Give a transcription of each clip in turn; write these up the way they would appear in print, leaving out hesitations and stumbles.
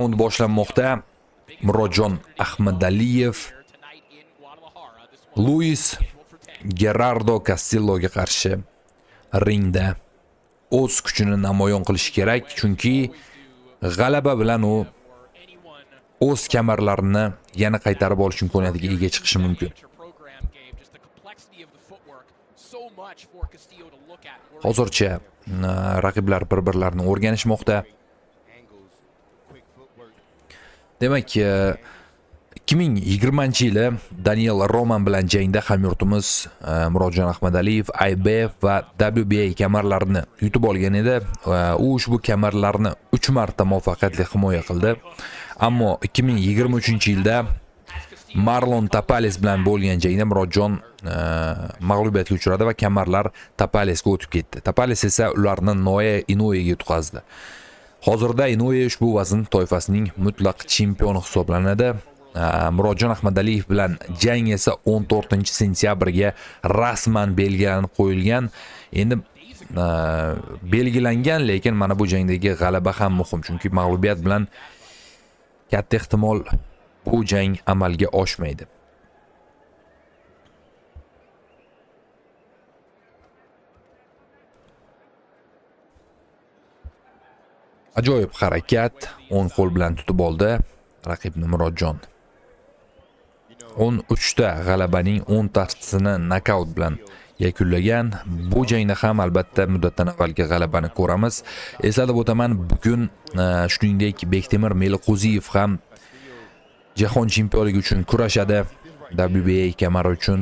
Raund boshlanmoqda. Murodjon Ahmadaliyev Luis Gerardo Castilloga qarshi ringda o'z kuchini namoyon qilishi kerak, chunki g'alaba bilan u o'z kamarlarini yana qaytarib olish imkoniyatiga ega chiqishi mumkin. Hozircha raqiblar bir-birlarini o'rganishmoqda. Demak, 2020-yili Daniel Roman bilan jangda hamyurtimiz Murodjon Ahmadaliyev IBF va WBA kamarlarini yutib olgan edi. U ushbu kamarlarni 3 marta muvaffaqiyatli himoya qildi. Ammo 2023-yilda Marlon Tapales bilan bo'lgan jangda Murodjon mag'lubiyatga uchradi va kamarlar Tapalesga o'tib ketdi. Tapales esa ularni Noe Inouyega yutqazdi. Hozirda Inoue ushbu vazn toifasining mutlaq chempioni hisoblanadi. Murodjon Ahmadaliyev bilan jang esa 14-sentyabrga rasman belgilanib qo'yilgan. Endi belgilangan, lekin mana bu jangdagi g'alaba ham muhim, chunki mag'lubiyat bilan katta ehtimol bu jang amalga oshmaydi. Ajoyib harakat, 10 qo'l bilan tutib oldi raqibni Murodjon. 13 ta g'alabaning 10 tasini nokaut bilan yakunlagan. Bu jangda ham albatta muddatdan avvalgi g'alabani ko'ramiz. Eslatib o'taman, bugun shuningdek Bektemir Meliqo'ziyev ham jahon chempionligi uchun kurashadi, WBA kamari uchun.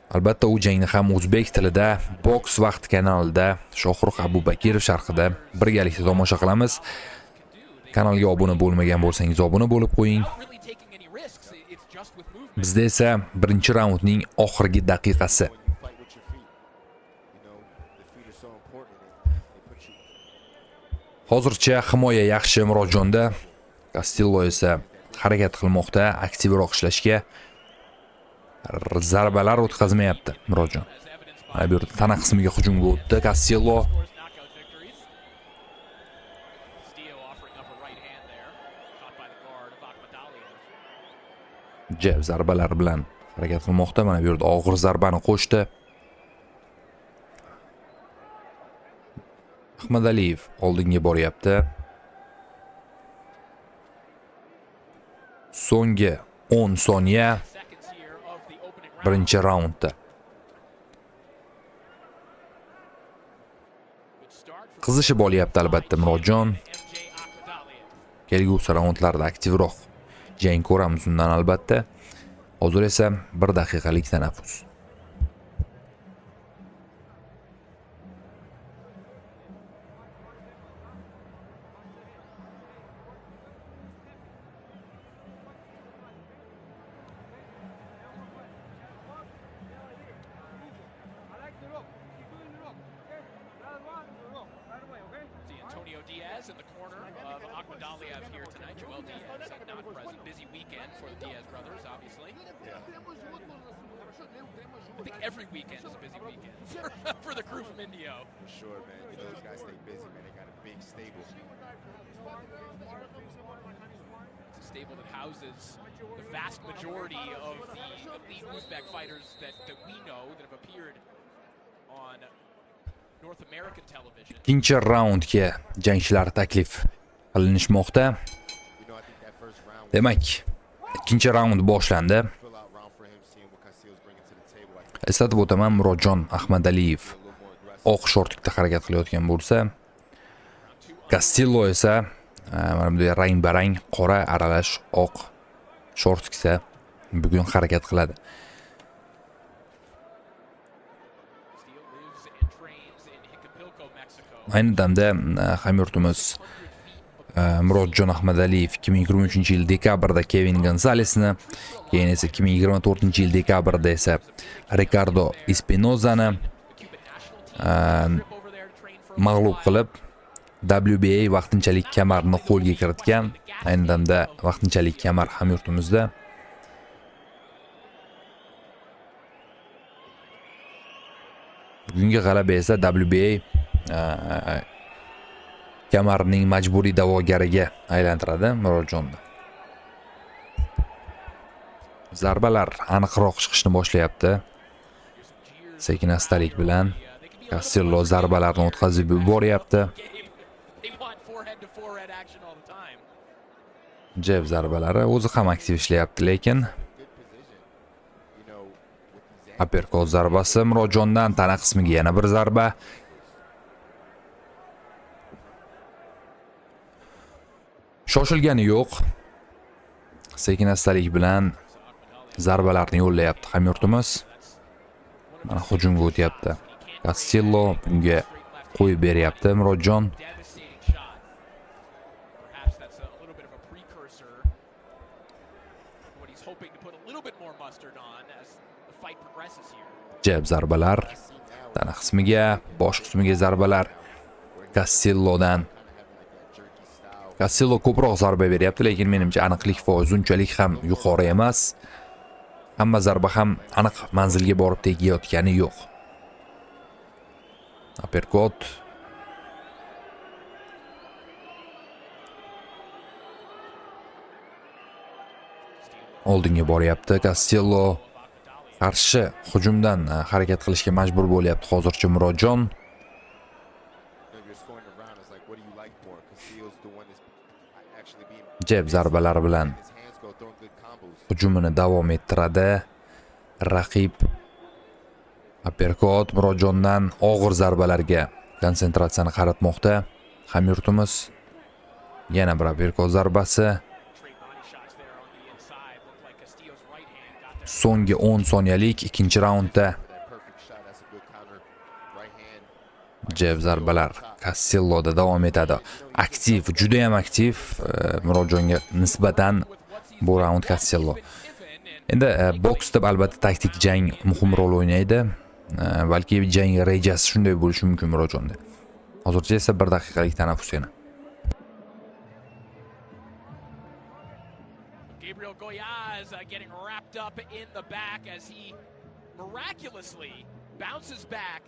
Albatta u jangni ham o'zbek tilida Box Vaqt kanalida Shohruh Abubakirov sharhida birgalikda tomosha qilamiz. Kanalga obuna bo'lmagan bo'lsangiz obuna bo'lib qo'ying. Bizda esa birinchi raundning oxirgi daqiqasi. Hozircha himoya yaxshi Murodjonda. Castillo esa harakat qilmoqda, aktivroq ishlashga. Zarbalar o'tkazmayapti Murodjon. Mana bu yerda tana qismiga hujumga o'tdi Castillo. Jab zarbalari bilan harakat qilmoqda. Mana bu yerda og'ir zarbani qo'shdi. Ahmadaliyev oldinga boryapti. So'nggi 10 soniya birinchi raundda. Qizishib olyapti albatta Murodjon. Kelgusi raundlarda aktivroq jang ko'ramiz undan albatta. Hozir esa 1 daqiqalik tanaffus. Antonio Diaz in the corner of Ahmadaliyev here tonight. Joel Diaz not present. Busy weekend for the Diaz brothers, obviously. I think every weekend is a busy weekend for the crew from Indio. For sure, man. You know, those guys stay busy, man. They got a big stable. It's a stable that houses the vast majority of the elite Uzbek fighters that we know that have appeared on North American television. Ikkinchi raundga jangchilar taklif qilinishmoqda. Demak, ikkinchi raund boshlandi. Eslatib o'taman, Murodjon Ahmadaliyev oq shortikda harakat qilayotgan bo'lsa, Castillo esa mana bunday rang-barang qora aralash oq shortikda bugun harakat qiladi. Ayni damda hamyurtimiz Murodjon Ahmadaliyev 2023-yil dekabrda Kevin Gonzalesni, keyin esa 2024-yil dekabrda esa Ricardo Espinozani mag'lub qilib WBA vaqtinchalik kamarni qo'lga kiritgan. Ayni damda vaqtinchalik kamar hamyurtimizda. Bugungi g'alaba esa WBA kamarining majburiy da'vogariga aylantiradi Murodjonni. Zarbalar aniqroq chiqishni boshlayapti. Sekin-astalik bilan Castillo zarbalarni o'tkazib yuboryapti. They want forehead to forehead action all the time. Jev zarbalari o'zi ham aktiv ishlayapti, lekin Good position. You know, with these uppercut zarbasi Murodjondan tana qismiga yana bir zarba. Shoshilgani yo'q. Sekin-astalik bilan zarbalarni yo'llayapti hamyurtimiz. Mana hujumga o'tyapti. Castillo bunga qo'yib beryapti Murodjon. Devastating shot. Perhaps that's a little bit of a precursor. What he's hoping to put a little bit more mustard on as the fight progresses here. Jab zarbalar tana qismiga, bosh qismiga zarbalar Castillodan. Castillo ko'proq zarba beryapti, lekin menimcha aniqlik foizi unchalik ham yuqori emas. Hamma zarba ham aniq manzilga borib tegayotgani yo'q. Uppercut. Oldinga boryapti Castillo. Qarshi hujumdan harakat qilishga majbur bo'lyapti hozircha Murodjon. if you're scoring the round, it's like, what do you like more? Castillo's the one that's actually being Jab zarbalari bilan his hands go throwing good combos. hujumini davom ettiradi. Raqib uppercut Murodjondan og'ir zarbalarga konsentratsiyani qaratmoqda. Hamyurtimiz yana bir uppercut zarbasi. Straight body shots there on the inside. Looked like Castillo's right hand got there. So'nggi 10 soniyalik ikkinchi raundda That perfect shot, that's a good counter. Right hand. jab zarbalar Castilloda davom etadi. Aktiv, juda ham aktiv Murodjonga nisbatan bu raund Castillo. Endi boks deb albatta taktik jang muhim rol o'ynaydi. Balki jang rejasi shunday bo'lishi mumkin Murodjonda. Hozircha esa 1 daqiqalik tanaffus yana. Gabriel Goyaz getting wrapped up in the back as he miraculously bounces back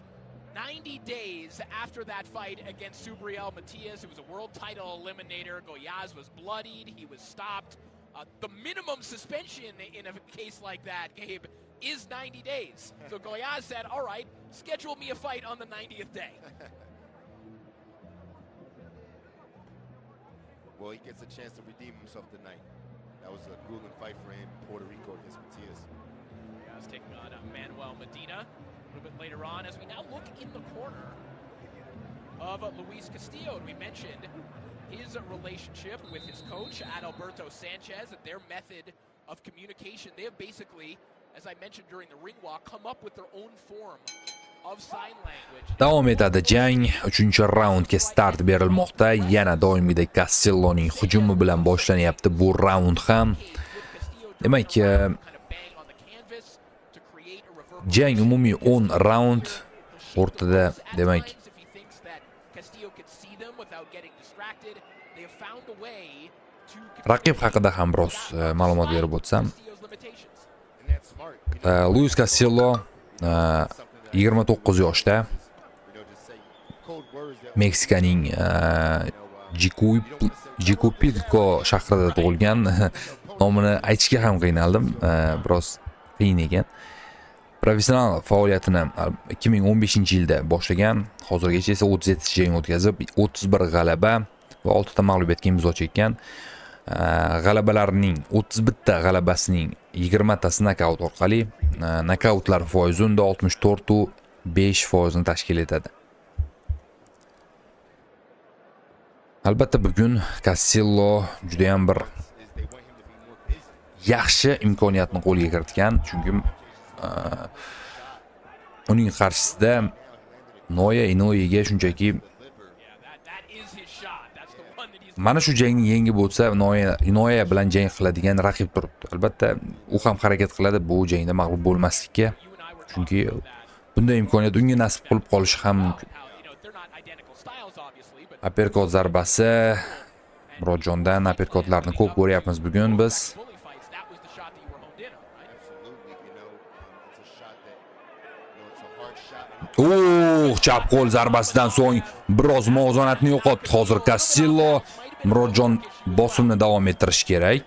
90 days after that fight against Subriel Matias. It was a world title eliminator. Goyaz was bloodied. He was stopped. The minimum suspension in a case like that, Gabe, is 90 days. So Goyaz said, all right, schedule me a fight on the 90th day. Well, he gets a chance to redeem himself tonight. That was a grueling fight for him, Puerto Rico against Matias. Goyaz taking on Manuel Medina a little bit later on as we now look in the corner of Luis Castillo. And we mentioned his relationship with his coach, Adalberto Sanchez, and their method of communication. They have basically, as I mentioned during the ring walk, come up with their own form of sign language. Davom etadi jang. 3-raundga start berilmoqda. Yana doimgidek Castilloning hujumi bilan boshlanyapti bu raund ham. Demak, jang umumiy 10 raund. O'rtada, demak, raqib haqida ham biroz ma'lumot berib o'tsam. And that's smart. Luis Castillo 29 yoshda. You know, just say code words that Meksikaning Jicupilco shahrida tug'ilgan. Nomini aytishga ham qiynaldim. Biroz qiyin ekan. Professional faoliyatini 2015-yilda boshlagan. Hozirgacha esa 37 jang o'tkazib, 31 g'alaba va 6 ta mag'lubiyatga imzo chekkan. G'alabalarining 31 ta g'alabasining 20 tasi nokaut orqali, nokautlar foizi unda 64.5% tashkil etadi. Albatta bugun Castillo juda ham bir is they want him to be more busy. yaxshi imkoniyatni qo'lga kiritgan, chunki uning qarshisida Noya Inouyega shunchaki That is his shot. That's the one that he's mana shu jangni yengib o'tsa Inoya bilan jang qiladigan raqib turibdi. Albatta u ham harakat qiladi bu jangda mag'lub bo'lmaslikka, you and I were chunki talking about that. bunday imkoniyat unga nasib qilib qolishi ham mumkin. How, they're not identical styles obviously, but Uppercut zarbasi Murodjondan uppercutlarni ko'p ko'ryapmiz bugun biz. bully fights, that was the shot that you were honed in on, right? Absolutely, you know, it's a shot that, you know, it's a hard shot and Chap qo'l zarbasidan so'ng biroz muvozanatni yo'qotdi. Hozir Castillo Murodjon bosimni davom ettirish kerak.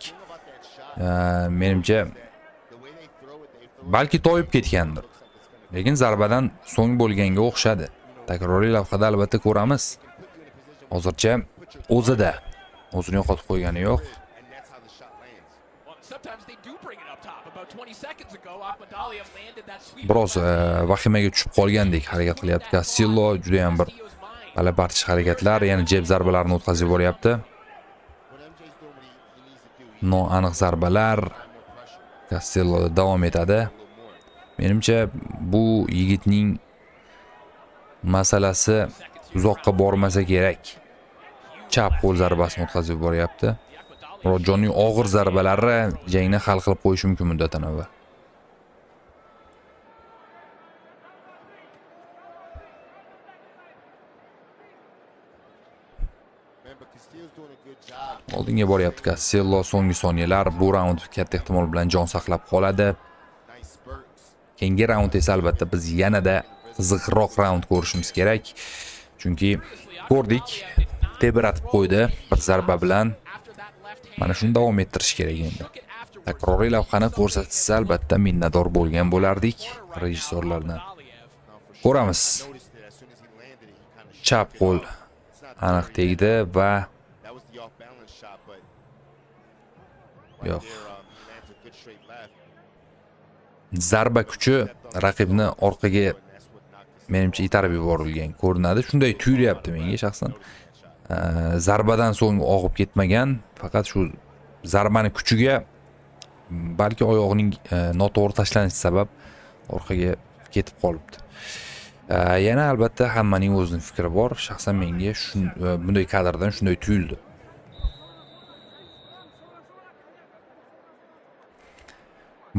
Menimcha balki toyib ketgandir. Lekin zarbadan so'ng bo'lganga o'xshadi. Takroriy lavhada albatta ko'ramiz. Hozircha o'zida o'zini yo'qotib qo'ygani yo'q. And that's how the shot lands. Well, sometimes they do bring it up top. About 20 seconds ago, Akhmadaliev landed that sweep. Biroz vahimaga tushib qolgandek harakat qilyapti. Castillo juda ham bir Castillo's mind. balandpartish harakatlar, yana jeb zarbalarini o'tkazib boryapti. What MJ's doing, what he needs to do, he Noaniq zarbalar more pressure, Castilloda davom etadi. a little more. Menimcha bu yigitning masalasi uzoqqa bormasa kerak. Chap qo'l zarbasini o'tkazib boryapti. Murodjonning og'ir zarbalari jangni hal qilib qo'yishi mumkin muddatdan avval. Man, but Castillo's doing a good job. Oldinga boryapti Castillo. So'nggi soniyalar bu raund katta ehtimol bilan jon saqlab qoladi. Nice spurts. Keyingi raund esa albatta biz yanada qiziqroq raund ko'rishimiz kerak. Chunki ko'rdik, tebratib qo'ydi bir zarba bilan. After that left hand, Mana shuni davom ettirish kerak endi. took it afterwards. Takroriy lavhani ko'rsatsa albatta minnatdor bo'lgan bo'lardik rejissyorlardan. No, for sure. Ko'ramiz. Noticed it as soon as he landed it, he kind of Chap qo'l aniq tegdi va That was the off balance shot, but yo'q. there, he lands a good straight left. Zarba kuchi raqibni orqaga And that's what knocked us. menimcha itarib yuborilgan ko'rinadi. Shunday tuyulyapti menga shaxsan. Zarbadan so'ng og'ib ketmagan, faqat shu zarbani kuchiga balki oyog'ining noto'g'ri tashlanishi sabab orqaga ketib qolibdi. Yana albatta hammaning o'zining fikri bor. Shaxsan menga bunday kadrdan shunday tuyuldi.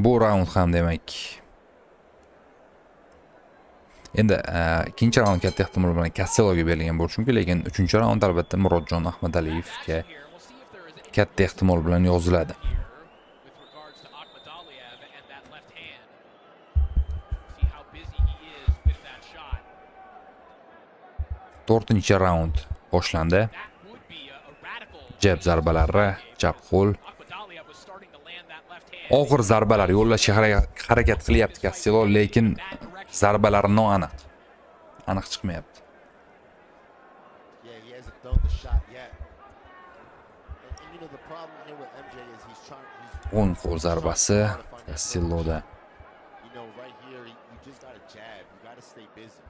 Bu raund ham demak. Endi ikkinchi raund katta ehtimol bilan Castilloga berilgan bo'lishi mumkin, lekin uchinchi raund albatta Murodjon Ahmadaliyevga Here, we'll see if there is any katta ehtimol bilan yoziladi. here with regards to Akhmadaliev and that left hand. See how busy he is with that shot. 4-raund boshlandi. That would be a radical. Jab zarbalari, chap qo'l, Akhmadaliev was starting to land that left hand. og'ir zarbalar yo'llashga harakat qilyapti Castillo, lekin zarbalari noaniq. Aniq chiqmayapti. Yeah, he hasn't thrown the shot yet. And you know the problem here with MJ is he's O'ng qo'l zarbasi Castilloda. You know, right here, you just got to jab. You got to stay busy.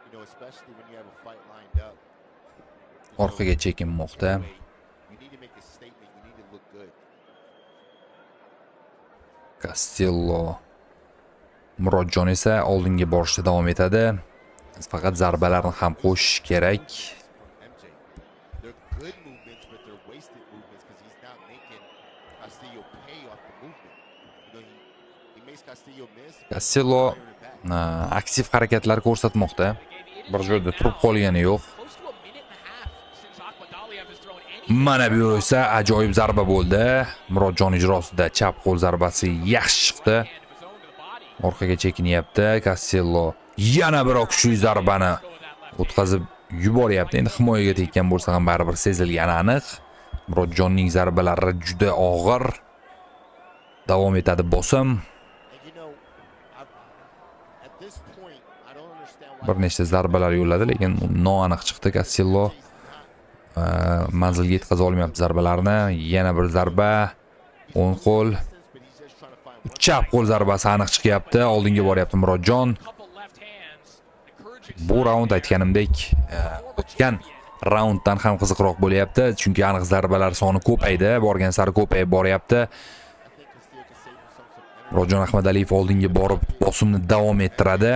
You know, especially when you have a fight lined up. Orqaga chekinmoqda. You need to make a statement. You need to look good. Castillo Murodjon esa oldinga borishda davom etadi. Faqat zarbalarni ham qo'shish kerak. MJ, they're good movements, but they're wasted movements because he's not making Castillo pay off the movement. You know, he makes Castillo miss. Castillo aktiv harakatlar ko'rsatmoqda. Bir joyda turib qolgani yo'q. Close to a minute and a half since Akhmadaliev has thrown any. Mana bu esa ajoyib zarba bo'ldi. Murodjon ijrosida chap qo'l zarbasi yaxshi chiqdi. Hand of his own to the body. Orqaga chekinyapti. Castillo yana bir kuchli zarbani o'tkazib yuboryapti. Endi himoyaga tekkan bo'lsa ham baribir sezilgani aniq. Murodjonning zarbalari juda og'ir. Davom etadi bosim. And you know, at this point, I don't understand why. Bir nechta zarbalar yo'lladi, lekin noaniq chiqdi. Castillo manzilga yetkaza olmayapti zarbalarni. Yana bir zarba. O'ng qo'l, But he's just trying to find chap qo'l zarbasi aniq chiqyapti. Oldinga boryapti Murodjon. Couple left hands. Encouraging Bu raund aytganimdek o'tgan raunddan ham qiziqroq bo'lyapti, chunki aniq zarbalar soni ko'paydi, borgan sari ko'payib boryapti. Murodjon Ahmadaliyev oldinga borib bosimni davom ettiradi.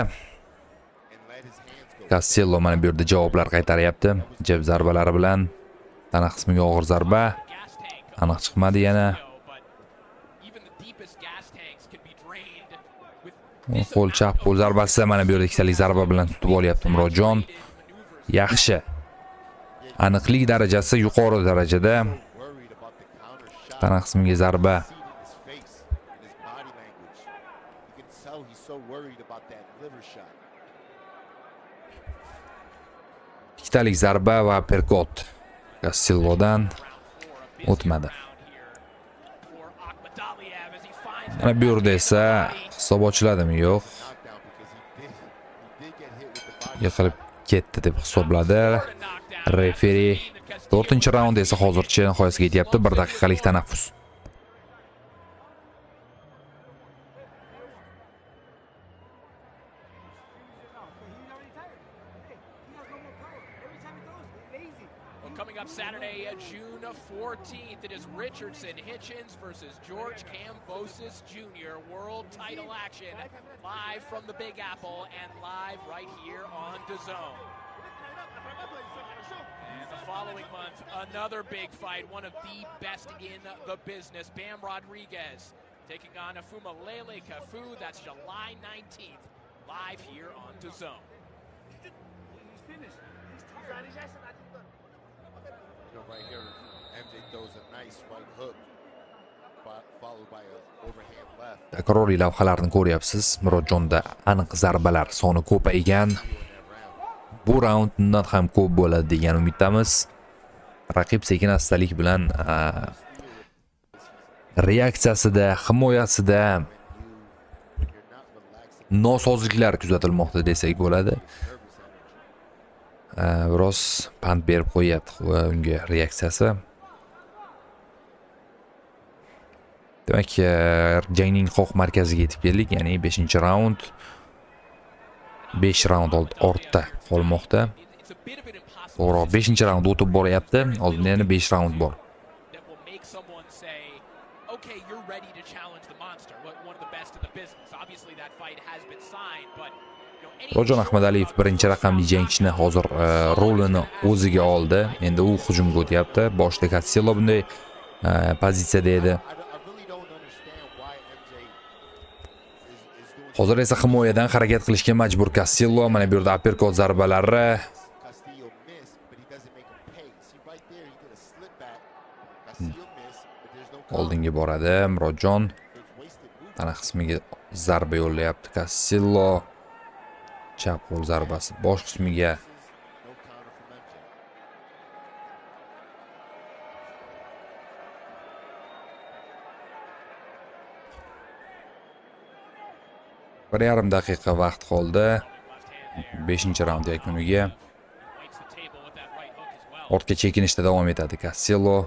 and let his hands go. Castillo mana bu yerda javoblar qaytaryapti. Jab zarbalari bilan tana qismiga og'ir zarba. gas tank. Aniq chiqmadi yana. But even the deepest gas tanks can be drained with O'ng qo'l chap qo'l zarbasi mana bu yerda ikkitalik zarba bilan tutib olyapti Murodjon. maneuvers. Yaxshi. Aniqlik darajasi yuqori darajada. Worried about the counter shot. Tana qismiga zarba. See it in his face, in his body language. You can tell he's so worried about that liver shot. Ikkitalik zarba va perkot Castillodan o'tmadi. Mana bu yerda esa hisob ochiladimi? Yo'q. Yiqilib ketdi deb hisobladi referi. 4-raund esa hozircha nihoyasiga yetyapti. 1 daqiqalik tanaffus. Coming up Saturday, June 14th, it is Richardson Hitchens versus George Kambosos Jr. World title action, live from the Big Apple and live right here on DAZN. And the following month, another big fight, one of the best in the business, Bam Rodriguez taking on Afuma Lele Kafu. That's July 19th, live here on DAZN. Right here, MJ throws a nice right hook, followed by an overhand left. Takroriy lavhalarni ko'ryapsiz. Murodjonda aniq zarbalar soni ko'paygan. Bu raunddan ham ko'p bo'ladi degan umiddamiz. Raqib sekin-astalik bilan reaksiyasida, himoyasida nosozliklar kuzatilmoqda desak bo'ladi. Biroz pand berib qo'yapti unga reaksiyasi. Demak, jangning qoq markaziga yetib keldik, ya'ni 5-raund. 5 raund ortda qolmoqda. To'g'ri, 5-raund o'tib boryapti. Oldinda yana 5 raund bor. Rojon Ahmadaliyev birinchi raqamli jangchini hozir rolini o'ziga oldi. Endi u hujumga o'tyapti. Boshda Castillo bunday pozitsiyada edi. Hozir esa himoyadan harakat qilishga majbur Castillo. Mana bu yerda uppercut zarbalari. Oldinga boradi Murodjon. Tana qismiga zarba yo'llayapti Castillo. Chap qo'l zarbasi bosh qismiga. Bir yarim daqiqa vaqt qoldi. 5-raund yakuniga. Ortga chekinishda davom etadi Castillo.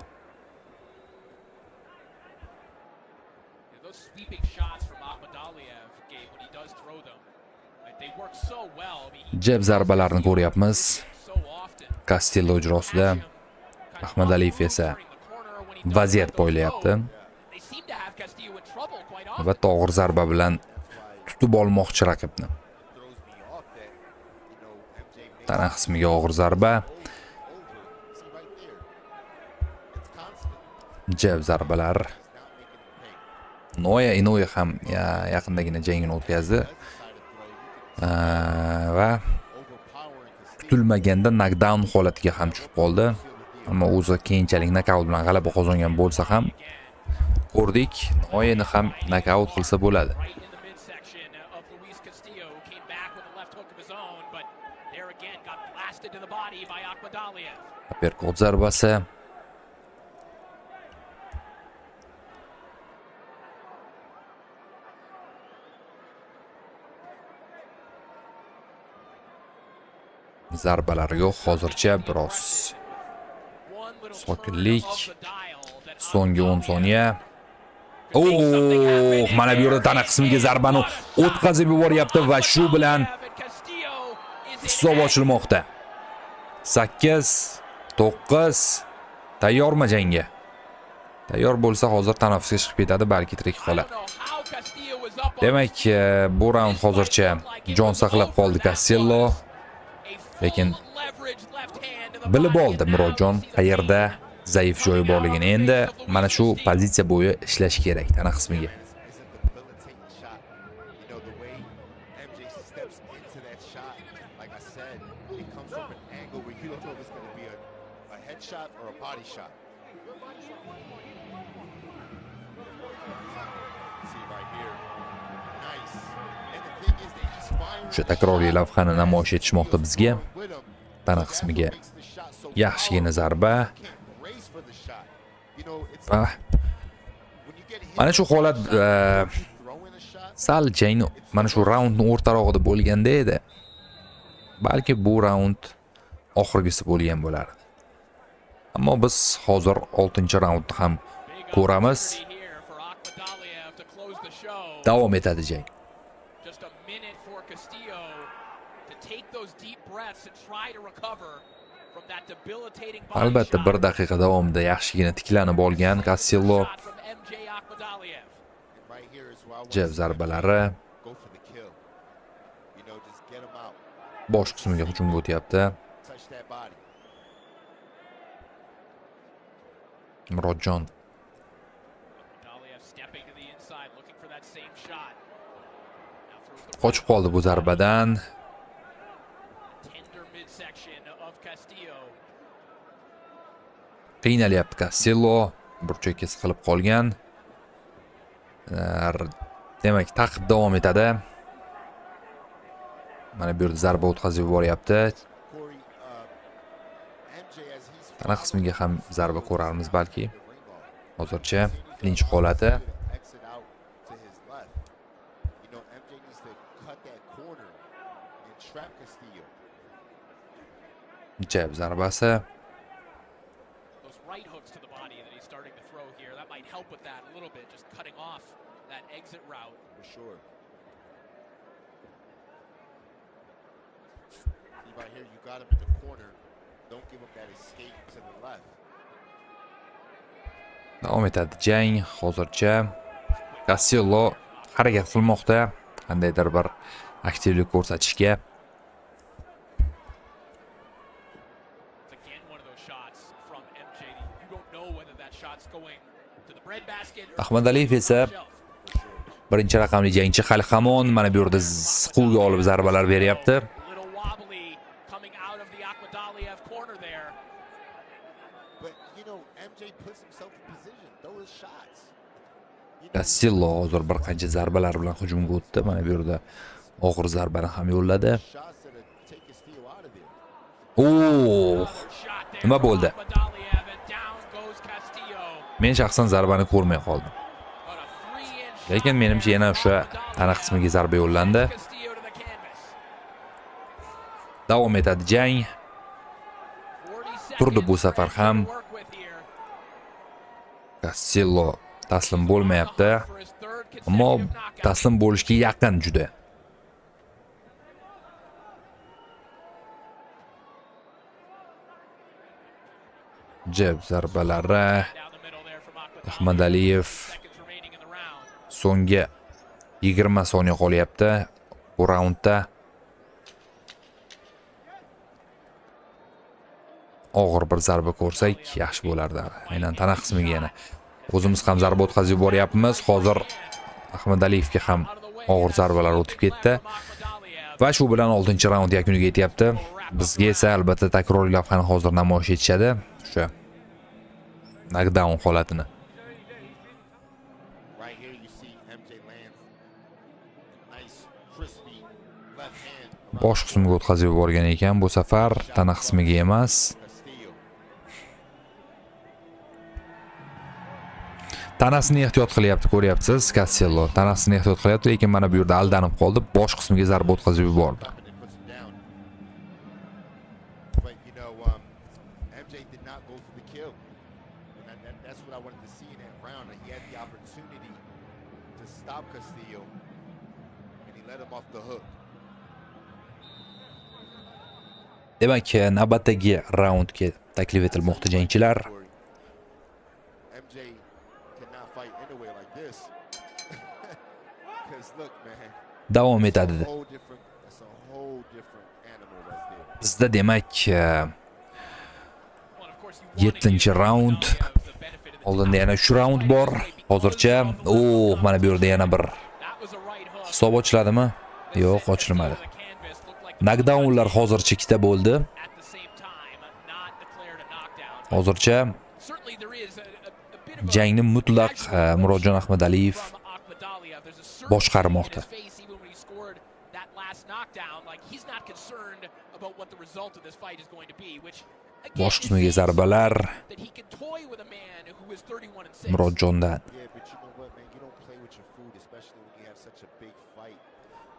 Jab zarbalarni ko'ryapmiz. Castillo ijrosida. Ahmadaliyev esa vaziyat poylayapti. Va og'ir zarba bilan tutib olmoqchi raqibni. Tana qismiga og'ir zarba. Jab zarbalar. Noya Inoue ham yaqindagina jangini o'tkazdi. Va kutilmaganda knockdown holatiga ham tushib qoldi. Ammo o'zi keyinchalik nokaut bilan g'alaba qozongan bo'lsa ham ko'rdik, Noyani ham nokaut qilsa bo'ladi. Uppercut zarbasi. Zarbalar yo'q hozircha, biroz sokinlik. So'nggi 10 soniya. Mana bu yerda tana qismiga zarbani o'tkazib yuboryapti va shu bilan hisob ochilmoqda. 8-9. Tayyormi jangga? Tayyor bo'lsa hozir tanaffusga chiqib ketadi, balki tirik qolar. Demak, bu raund hozircha jon saqlab qoldi Castillo. Lekin bilib oldi Murodjon qayerda zaif joyi borligini. Endi mana shu pozitsiya bo'yi ishlash kerak tana qismiga. O'sha takroriy lavhani namoyish etishmoqda bizga. tana qismiga yaxshigina zarba. Mana shu holat sal jang mana shu raundning o'rtarog'ida bo'lganda edi. Balki bu raund oxirgisi bo'lgan bo'lar. Ammo biz hozir 6-raundni ham ko'ramiz. Davom etadi jang. Albatta 1 daqiqa davomida yaxshigina tiklanib olgan Castillo. Jab zarbalari bosh qismiga hujumga o'tyapti. Murodjon qochib qoldi bu zarbadan. Qiynalyapti Castillo, burchakka siqilib qolgan. Demak, taqib davom etadi. Mana bu yerda zarba o'tkazib yuboryapti. Tana qismiga ham zarba ko'rarmiz balki. Hozircha birinchi holati. Jab zarbasi. Davom etadi jang. Hozircha Castillo harakat qilmoqda, qandaydir bir aktivlik ko'rsatishga. Ahmadaliyev esa birinchi raqamli jangchi hali hamon mana bu yerda siquvga olib zarbalar beryapti. Castillo hozir bir qancha zarbalar bilan hujumga o'tdi. Mana bu yerda og'ir zarbani ham yo'lladi. Nima bo'ldi? Men shaxsan zarbani ko'rmay qoldim. Lekin menimcha yana o'sha tana qismiga zarba yo'llandi. Davom etadi jang. Turdi bu safar ham. Castillo taslim bo'lmayapti. Ammo taslim bo'lishga yaqin juda. Jab zarbalari. Ahmadaliyev so'nggi 20 soniya qolyapti bu raundda. Og'ir bir zarba ko'rsak yaxshi bo'lardi. Aynan tana qismiga yana. O'zimiz ham zarba o'tkazib yuboryapmiz. Hozir Ahmadaliyevga ham og'ir zarbalar o'tib ketdi. Va shu bilan 6-raund yakuniga yetyapti. Bizga esa albatta takroriy lavhani hozir namoyish etishadi. O'sha knockdown holatini. Bosh qismiga o'tkazib yuborgan ekan, bu safar tana qismiga emas. Tanasini ehtiyot qilyapti, ko'ryapsiz, Castillo. Tanasini ehtiyot qilyapti, lekin mana bu yerda aldanib qoldi, bosh qismiga zarba o'tkazib yubordi. Demak, navbatdagi raundga taklif etilmoqda jangchilar. Davom etadi. Bizda demak 7-raund. Oldinda yana 3 raund bor. Hozircha, mana bu yerda yana bir hisob ochiladimi? Yo'q, ochilmadi. Knockdownlar hozircha 2 ta bo'ldi. Hozircha jangni mutlaq Murodjon Ahmadaliyev boshqarmoqda. about what the result of this fight is going to be, which Bosh qismiga zarbalar that he can toy with a man who is 31-6. Murodjondan. Yeah, but you know what, man? You don't play with your food, especially when you have such a big fight.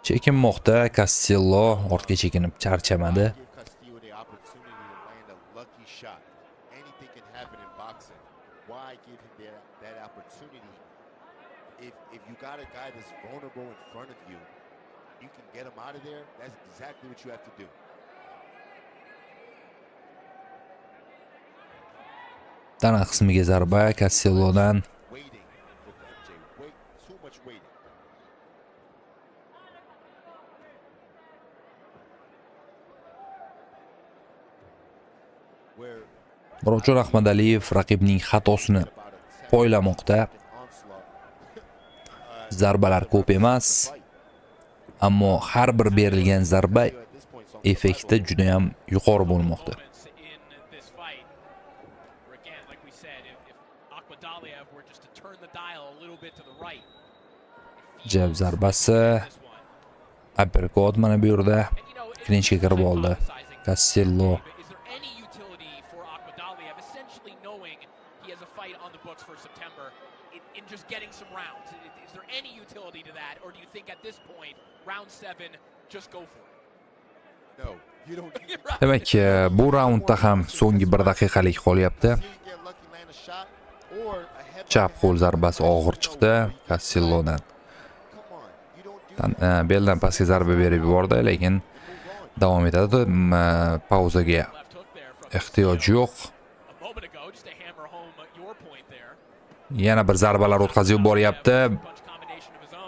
Chekinmoqda. Castillo ortga chekinib charchamadi. Give Castillo the opportunity to land a lucky shot. Anything can happen in boxing. Why give him that opportunity? If you got a guy that's vulnerable in front of you, you can get him out of there. That's exactly what you have to do. Tana qismiga zarba Castillodan. Waiting with MJ. Wait, too much waiting. Where Murodjon Ahmadaliyev raqibning xatosini poylamoqda. Zarbalar ko'p emas, ammo har bir berilgan zarba effekti juda ham yuqori bo'lmoqda. Jab zarbasi, uppercut mana bu yerda klinchga kirib oldi. Castillo just getting some rounds. Is there any utility to that, or do you think at this point, round 7, just go for it? no, you don't. demak, bu raundda ham so'nggi 1 daqiqalik qolyapti. Chap qo'l zarbasi og'ir chiqdi Castillodan. Beldan pastga zarba berib yubordi, lekin davom etadi. Pauzaga ehtiyoj yo'q. Yana bir zarbalar o'tkazib yuboryapti.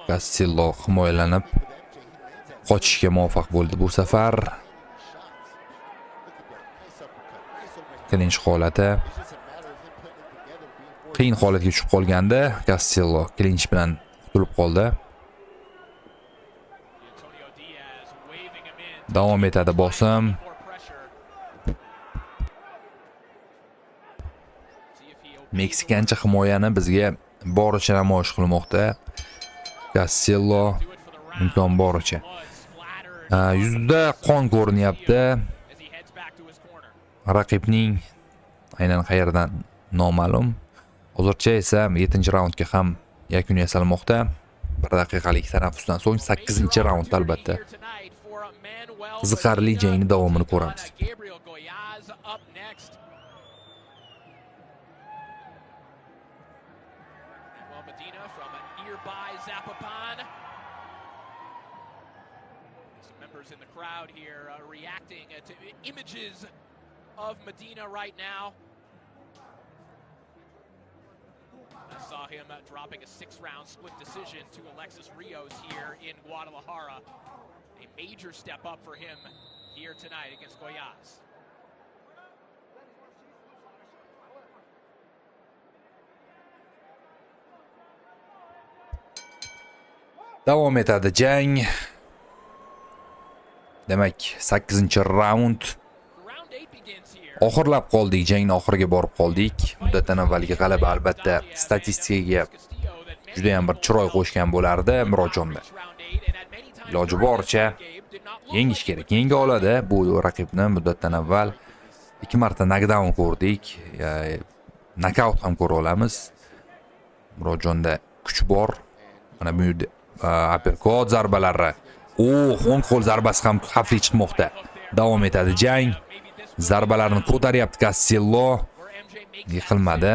Castillo himoyalanib qochishga muvaffaq bo'ldi bu safar. Klinch holati. Qiyin holatga tushib qolganda Castillo klinch bilan qutulib qoldi. Davom etadi bosim. Meksikancha himoyani bizga boricha namoyish qilmoqda. Castillo imkon boricha. Yuzda qon ko'rinyapti. Raqibning aynan qayerdan noma'lum. Hozircha esa 7-raundga ham yakun yasalmoqda. 1 daqiqalik tanaffusdan so'ng 8-raund albatta. Qiziqarli jangning davomini ko'ramiz. Medina from nearby Zapopan. Some members in the crowd here reacting to images of Medina right now. I saw him dropping a 6-round split decision to Alexis Rios here in Guadalajara. A major step up for him here tonight against Goiás. Davom etadi jang. Demak, 8-raund. Oxirlab qoldik, jangning oxiriga borib qoldik. Muddatdan avvalgi g'alaba albatta statistikaga juda ham bir chiroy qo'shgan bo'lardi Murodjonda. Iloji boricha yengish kerak. Yenga oladi bu raqibni. Muddatdan avval 2 marta knockdown ko'rdik. Knockout ham ko'ra olamiz. Murodjonda kuch bor. Mana bu uppercut zarbalari. O'ng qo'l zarbasi ham xavfli chiqmoqda. Davom etadi jang. Zarbalarni ko'taryapti Castillo. Yiqilmadi.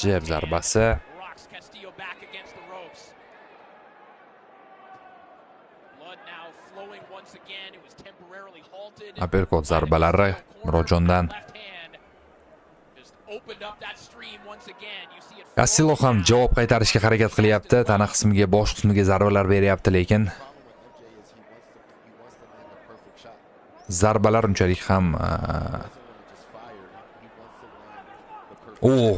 Jab zarbasi. Uppercut zarbalari Murodjondan. Castillo ham javob qaytarishga harakat qilyapti. Tana qismiga, bosh qismiga zarbalar beryapti, lekin zarbalar unchalik ham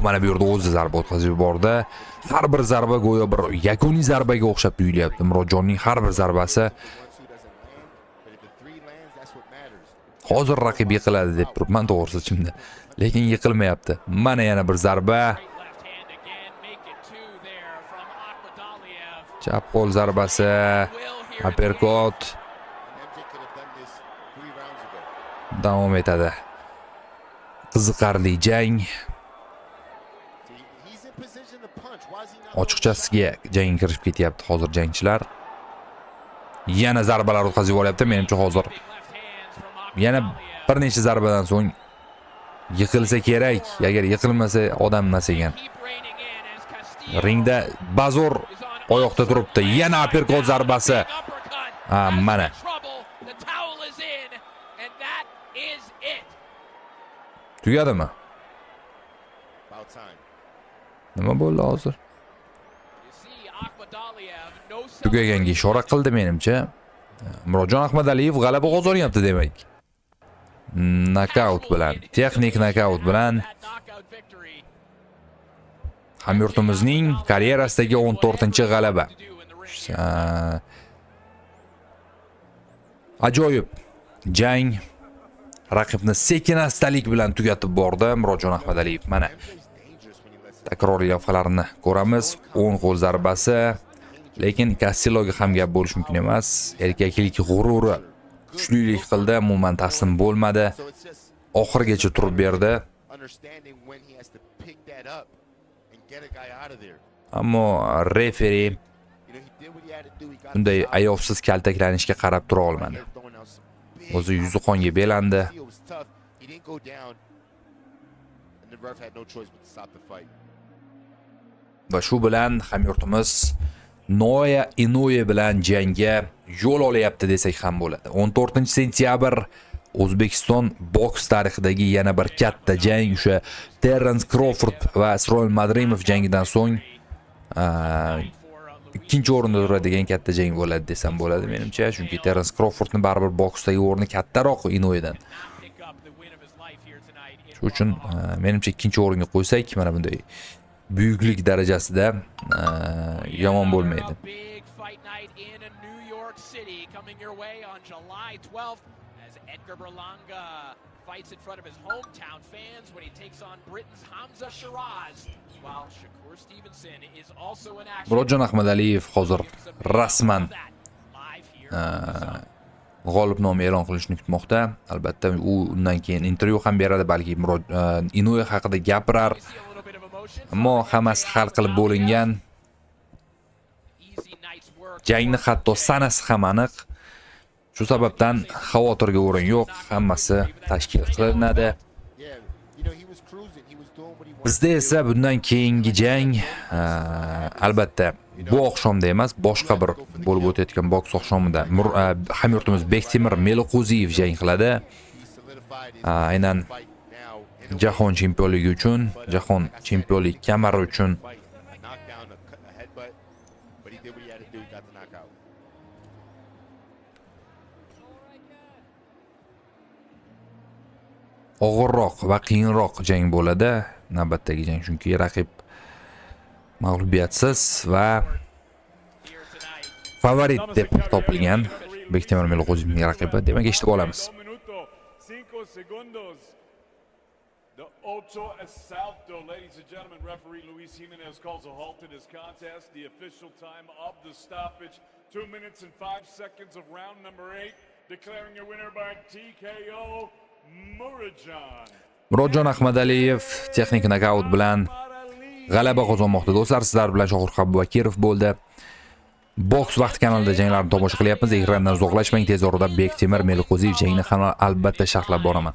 mana bu yerda o'zi zarba o'tkazib yubordi. Har bir zarba go'yo bir yakuniy zarbaga o'xshab tuyulyapti. Murodjonning har bir zarbasi hozir raqib yiqiladi deb turibman to'g'risi ichimda. Lekin yiqilmayapti. Mana yana bir zarba. Chap qo'l zarbasi, uppercut. davom etadi. Qiziqarli jang. He's in position to punch. Why is he not? Ochiqchasiga jangga kirishib ketyapti hozir jangchilar. Yana zarbalar o'tkazib olyapti. Menimcha hozir Big left hands from yana Akbalayev. bir necha zarbadan so'ng yiqilsa kerak. Agar yiqilmasa odam emas ekan. Keep reining in as Castillo Ringda Bazor is on oyoqda turibdi. Yana uppercut zarbasi. uppercut. Ha, That's mana. the trouble. The towel is in, and that is it. Tugadimi? About time. Nima bo'ldi hozir? You see Akbalayev, no Tugaganga ishora qildi menimcha. Murodjon Ahmadaliyev g'alaba qozonyapti demak. Nokaut bilan, texnik nokaut bilan That knockout victory hamyurtimizning karyerasidagi 14-g'alaba. to do in the ring. Ajoyib jang. Raqibni sekin-astalik bilan tugatib bordi Murodjon Ahmadaliyev. Mana He's dangerous when he lets it. takroriy lavhalarni ko'ramiz. 10 qo'l zarbasi. Lekin Castilloga ham gap bo'lish mumkin emas. Erkaklik g'ururi kuchlilik qildi, umuman taslim bo'lmadi. So it's just Oxirigacha turib berdi. understanding when he has to pick that up and get a guy out of there. Ammo referi You know, he did what he had to do. He got bunday him stopped. ayovsiz kaltaklanishga qarab tura olmadi. They're throwing out some big O'zi yuzi qonga belandi. It was tough. He didn't go down, and the ref had no choice but to stop the fight. Va shu bilan hamyurtimiz Noya Inoue bilan jangga yo'l olyapti desak ham bo'ladi. 14-sentyabr O'zbekiston boks tarixidagi yana bir katta jang o'sha Terence Crawford va Isroil Madrimov jangidan so'ng ikkinchi o'rinda turadigan katta jang bo'ladi desam bo'ladi menimcha, chunki Terence Crawfordning baribir boksdagi o'rni kattaroq Inouedan. Pick up the win of his life here tonight in Shuning uchun menimcha ikkinchi o'ringa qo'ysak, mana bunday buyuklik darajasida yomon bo'lmaydi. A big fight night in New York City coming your way on July 12th as Edgar Berlanga fights in front of his hometown fans when he takes on Britain's Hamza Shiraz, while Shakur Stevenson is also in action. Murodjon Ahmadaliyev hozir rasman Live here. g'olib nomi e'lon qilishni kutmoqda. Albatta u undan keyin intervyu ham beradi, balki Inoue haqida gapirar. You see a little bit of emotion. Ammo hammasi hal qilib bo'lingan. Easy night's work. Jangni hatto sanasi ham aniq. Shu sababdan xavotirga o'rin yo'q. Hammasi tashkil qilinadi. Yeah, you know, he was cruising. He was doing what he wanted. Bizda esa bundan keyingi jang albatta bu oqshomda emas, boshqa bir bo'lib o'tayotgan boks oqshomida hamyurtimiz Bektemir Meliqo'ziyev jang qiladi. He solidified his Aynan fight now. in a jahon chempionligi uchun, jahon chempionlik kamari uchun fight. A knockdown, a headbutt, but he did what he had to do. He got the knockout. og'irroq va qiyinroq jang bo'ladi navbatdagi jang, chunki raqib mag'lubiyatsiz va Here tonight. favorit deb topilgan Bektemir Meliqo'ziyevning raqibi. Demak, eshitib olamiz. 1 minuto 5 segundos. The Ocho Asalto, ladies and gentlemen, referee Luis Jimenez calls a halt to this contest. The official time of the stoppage, 2 minutes and 5 seconds of round number 8. Declaring your winner by TKO, Murodjon. Murodjon Ahmadaliyev texnik nokaut bilan g'alaba qozonmoqda. Do'stlar, sizlar bilan Shohur Abubakirov bo'ldi. Boks vaqti kanalida janglarni tomosha qilyapmiz. Ekrandan uzoqlashmang. Tez orada Bektemir Meliqo'ziyev jangini ham albatta sharhlab boraman.